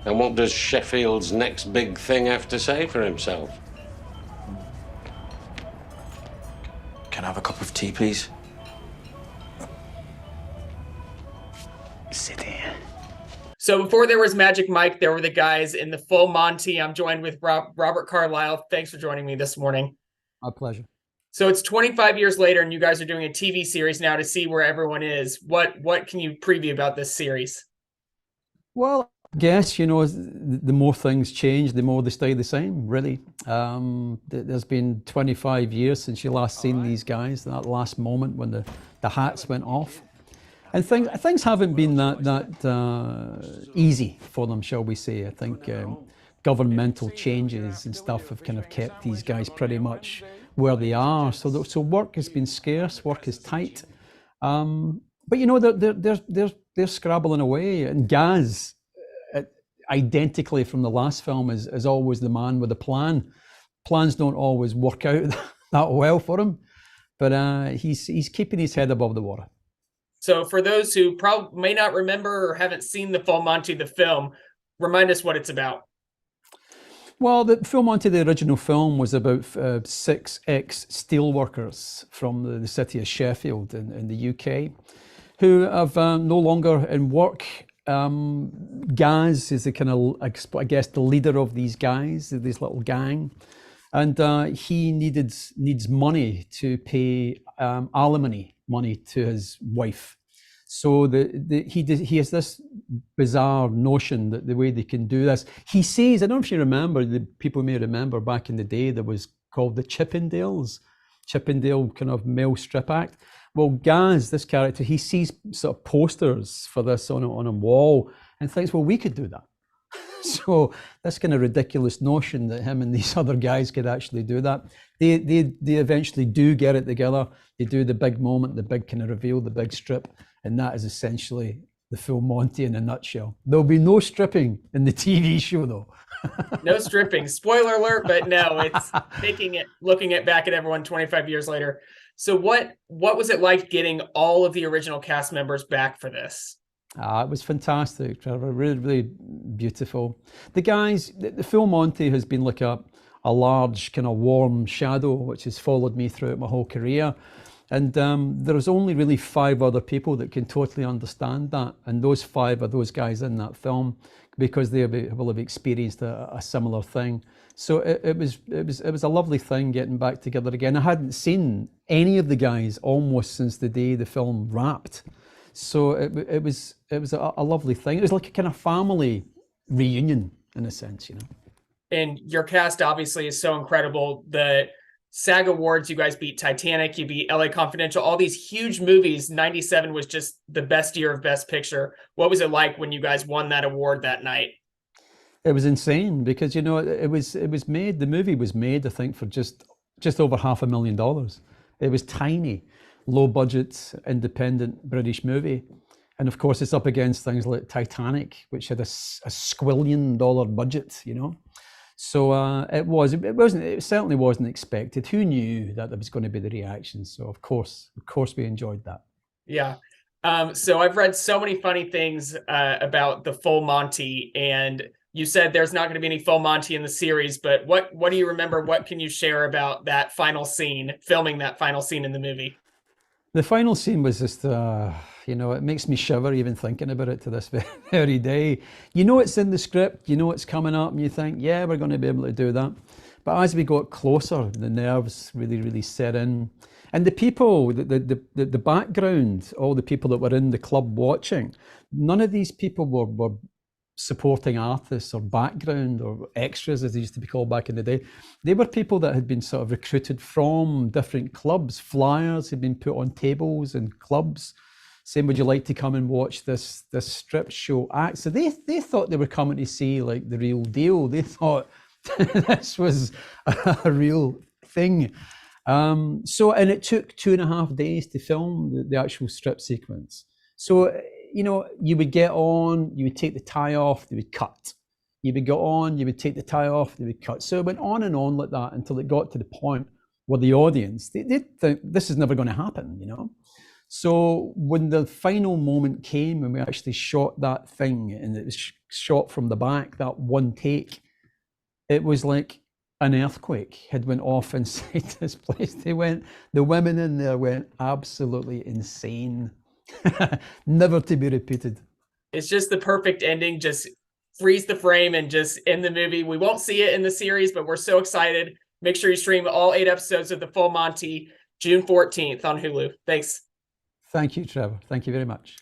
And what does Sheffield's next big thing have to say for himself? Can I have a cup of tea, please? Sit here. So before there was Magic Mike, there were the guys in the full Monty. I'm joined with Robert Carlyle. Thanks for joining me this morning. My pleasure. So it's 25 years later, and you guys are doing a TV series now to see where everyone is. What can you preview about this series? Well, I guess, you know, the more things change, the more they stay the same, really. There's been 25 years since you last seen these guys, that last moment when the hats went off. And things haven't been that easy for them, shall we say. I think governmental changes and stuff have kind of kept these guys pretty much where they are. So work has been scarce, work is tight. But you know, they're scrabbling away. And Gaz, identically from the last film, is always the man with a plan. Plans don't always work out that well for him, but he's keeping his head above the water. So for those who probably may not remember or haven't seen the full Monty, the film, remind us what it's about. Well, the Full Monty, the original film, was about 6 ex-steelworkers from the city of Sheffield in the UK who have no longer in work. Gaz is the kind of, I guess, the leader of these guys, this little gang. And he needs money to pay alimony money to his wife. So he has this bizarre notion that the way they can do this, he says, I don't know if you remember, the people may remember back in the day, there was called the Chippendale kind of male strip act. Well, Gaz, this character, he sees sort of posters for this on a wall and thinks, well, we could do that. So this kind of ridiculous notion that him and these other guys could actually do that. They eventually do get it together. They do the big moment, the big kind of reveal, the big strip, and that is essentially the Full Monty in a nutshell. There'll be no stripping in the TV show, though. No stripping. Spoiler alert, but no, it's looking back at everyone 25 years later. So what was it like getting all of the original cast members back for this? It was fantastic, Trevor. Really, really beautiful. The guys, the Full Monty has been like a large kind of warm shadow which has followed me throughout my whole career. And there's only really 5 other people that can totally understand that. And those 5 are those guys in that film because they will have experienced a similar thing. So it was a lovely thing getting back together again. I hadn't seen any of the guys almost since the day the film wrapped. So it was a lovely thing. It was like a kind of family reunion in a sense, you know. And your cast obviously is so incredible. The SAG Awards, you guys beat Titanic, you beat LA Confidential, all these huge movies. 97 was just the best year of Best Picture. What was it like when you guys won that award that night? It was insane because, you know, it was made, the movie was made, I think, for just over $500,000. It was tiny, low budget, independent British movie. And of course, it's up against things like Titanic, which had a squillion dollar budget, you know. So it certainly wasn't expected. Who knew that there was going to be the reaction? So of course we enjoyed that. Yeah. So I've read so many funny things about the Full Monty, and you said there's not going to be any Full Monty in the series, but what do you remember? What can you share about that final scene, filming that final scene in the movie? The final scene was just, you know, it makes me shiver even thinking about it to this very day. You know it's in the script, you know it's coming up, and you think, yeah, we're going to be able to do that. But as we got closer, the nerves really, really set in. And the people, the background, all the people that were in the club watching, none of these people were supporting artists or background or extras, as they used to be called back in the day. They were people that had been sort of recruited from different clubs. Flyers had been put on tables in clubs saying, would you like to come and watch this strip show act? So they thought they were coming to see like the real deal. They thought this was a real thing. And it took 2.5 days to film the actual strip sequence. So, you know, you would get on, you would take the tie off, they would cut. You would go on, you would take the tie off, they would cut. So it went on and on like that until it got to the point where the audience, they'd think this is never going to happen, you know. So when the final moment came and we actually shot that thing and it was shot from the back, that one take, it was like an earthquake had went off inside this place. The women in there went absolutely insane. Never to be repeated. It's just the perfect ending. Just freeze the frame and just end the movie. We won't see it in the series, but we're so excited. Make sure you stream all 8 episodes of The Full Monty June 14th on Hulu. Thanks. Thank you, Trevor. Thank you very much.